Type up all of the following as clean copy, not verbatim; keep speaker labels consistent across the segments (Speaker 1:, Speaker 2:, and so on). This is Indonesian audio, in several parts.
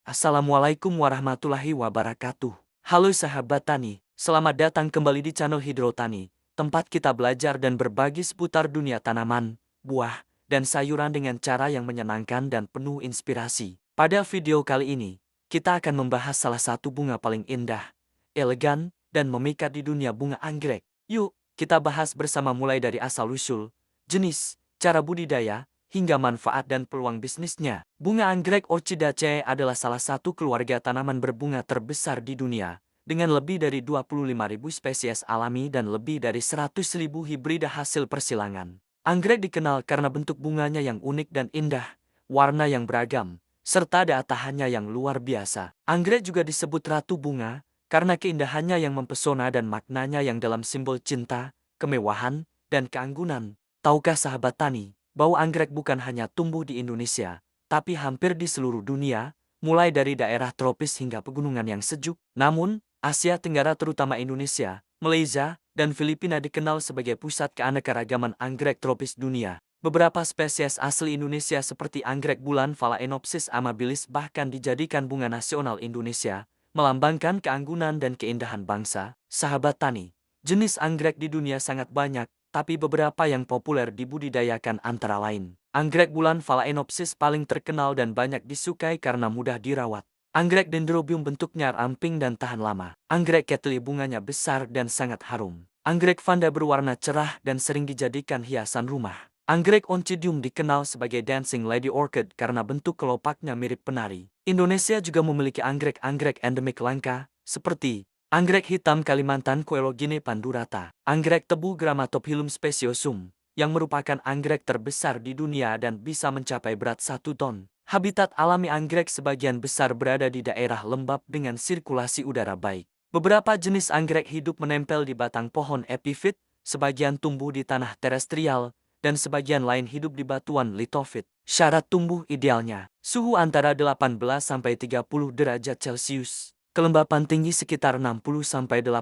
Speaker 1: Assalamualaikum warahmatullahi wabarakatuh. Halo sahabat tani, selamat datang kembali di channel Hidrotani, tempat kita belajar dan berbagi seputar dunia tanaman, buah, dan sayuran dengan cara yang menyenangkan dan penuh inspirasi. Pada video kali ini, kita akan membahas salah satu bunga paling indah, elegan, dan memikat di dunia bunga anggrek. Yuk, kita bahas bersama mulai dari asal-usul, jenis, cara budidaya, hingga manfaat dan peluang bisnisnya. Bunga anggrek Orchidaceae adalah salah satu keluarga tanaman berbunga terbesar di dunia, dengan lebih dari 25.000 spesies alami dan lebih dari 100.000 hibrida hasil persilangan. Anggrek dikenal karena bentuk bunganya yang unik dan indah, warna yang beragam, serta daya tahannya yang luar biasa. Anggrek juga disebut ratu bunga, karena keindahannya yang mempesona dan maknanya yang dalam simbol cinta, kemewahan, dan keanggunan. Tahukah sahabat tani, bahwa anggrek bukan hanya tumbuh di Indonesia, tapi hampir di seluruh dunia, mulai dari daerah tropis hingga pegunungan yang sejuk. Namun, Asia Tenggara terutama Indonesia, Malaysia, dan Filipina dikenal sebagai pusat keanekaragaman anggrek tropis dunia. Beberapa spesies asli Indonesia seperti anggrek bulan Phalaenopsis amabilis bahkan dijadikan bunga nasional Indonesia, melambangkan keanggunan dan keindahan bangsa. Sahabat tani, jenis anggrek di dunia sangat banyak, tapi beberapa yang populer dibudidayakan antara lain. Anggrek bulan Phalaenopsis paling terkenal dan banyak disukai karena mudah dirawat. Anggrek Dendrobium bentuknya ramping dan tahan lama. Anggrek Keteli bunganya besar dan sangat harum. Anggrek Vanda berwarna cerah dan sering dijadikan hiasan rumah. Anggrek Oncidium dikenal sebagai Dancing Lady Orchid karena bentuk kelopaknya mirip penari. Indonesia juga memiliki anggrek-anggrek endemik langka, seperti anggrek hitam Kalimantan Coelogene pandurata, anggrek tebu Grammatophyllum speciosum, yang merupakan anggrek terbesar di dunia dan bisa mencapai berat 1 ton. Habitat alami anggrek sebagian besar berada di daerah lembab dengan sirkulasi udara baik. Beberapa jenis anggrek hidup menempel di batang pohon epifit, sebagian tumbuh di tanah terestrial, dan sebagian lain hidup di batuan litofit. Syarat tumbuh idealnya, suhu antara 18–30 derajat Celcius. Kelembapan tinggi sekitar 60–80%.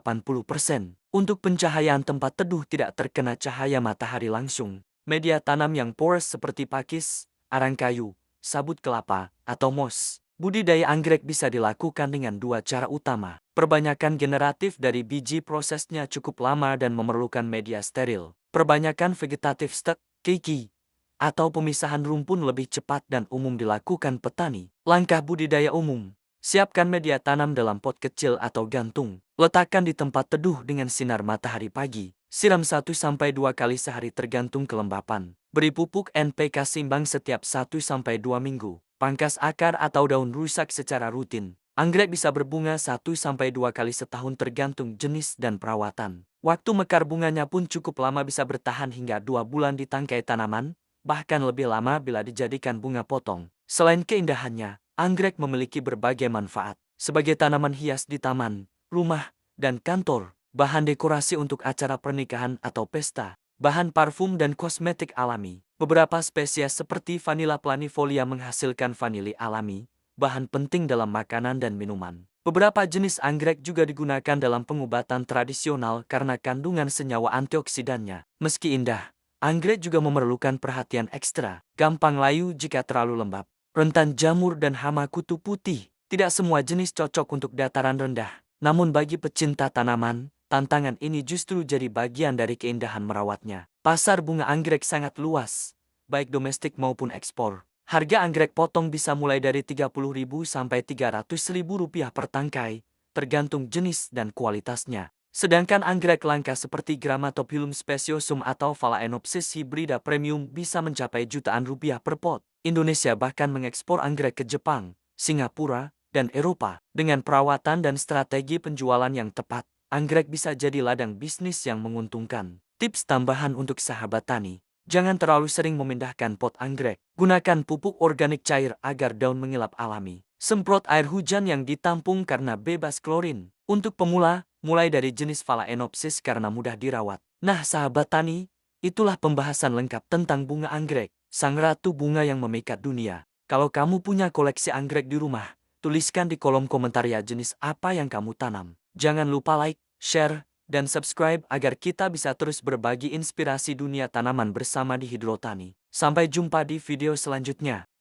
Speaker 1: Untuk pencahayaan tempat teduh tidak terkena cahaya matahari langsung. Media tanam yang porous seperti pakis, arang kayu, sabut kelapa, atau moss. Budidaya anggrek bisa dilakukan dengan 2 cara utama. Perbanyakan generatif dari biji prosesnya cukup lama dan memerlukan media steril. Perbanyakan vegetatif stek, keiki, atau pemisahan rumpun lebih cepat dan umum dilakukan petani. Langkah budidaya umum. Siapkan media tanam dalam pot kecil atau gantung. Letakkan di tempat teduh dengan sinar matahari pagi. Siram 1–2 kali sehari tergantung kelembapan. Beri pupuk NPK seimbang setiap 1–2 minggu. Pangkas akar atau daun rusak secara rutin. Anggrek bisa berbunga 1–2 kali setahun tergantung jenis dan perawatan. Waktu mekar bunganya pun cukup lama, bisa bertahan hingga 2 bulan di tangkai tanaman, bahkan lebih lama bila dijadikan bunga potong. Selain keindahannya, anggrek memiliki berbagai manfaat. Sebagai tanaman hias di taman, rumah, dan kantor, bahan dekorasi untuk acara pernikahan atau pesta, bahan parfum dan kosmetik alami. Beberapa spesies seperti Vanilla planifolia menghasilkan vanili alami, bahan penting dalam makanan dan minuman. Beberapa jenis anggrek juga digunakan dalam pengobatan tradisional karena kandungan senyawa antioksidannya. Meski indah, anggrek juga memerlukan perhatian ekstra. Gampang layu jika terlalu lembab, rentan jamur dan hama kutu putih. Tidak semua jenis cocok untuk dataran rendah. Namun bagi pecinta tanaman, tantangan ini justru jadi bagian dari keindahan merawatnya. Pasar bunga anggrek sangat luas, baik domestik maupun ekspor. Harga anggrek potong bisa mulai dari Rp30.000 sampai Rp300.000 per tangkai, tergantung jenis dan kualitasnya. Sedangkan anggrek langka seperti Grammatophyllum speciosum atau Phalaenopsis hybrida premium bisa mencapai jutaan rupiah per pot. Indonesia bahkan mengekspor anggrek ke Jepang, Singapura, dan Eropa. Dengan perawatan dan strategi penjualan yang tepat, anggrek bisa jadi ladang bisnis yang menguntungkan. Tips tambahan untuk sahabat tani. Jangan terlalu sering memindahkan pot anggrek. Gunakan pupuk organik cair agar daun mengilap alami. Semprot air hujan yang ditampung karena bebas klorin. Untuk pemula, mulai dari jenis Phalaenopsis karena mudah dirawat. Nah sahabat tani, itulah pembahasan lengkap tentang bunga anggrek, sang ratu bunga yang memikat dunia. Kalau kamu punya koleksi anggrek di rumah, tuliskan di kolom komentar ya jenis apa yang kamu tanam. Jangan lupa like, share, dan subscribe agar kita bisa terus berbagi inspirasi dunia tanaman bersama di Hidrotani. Sampai jumpa di video selanjutnya.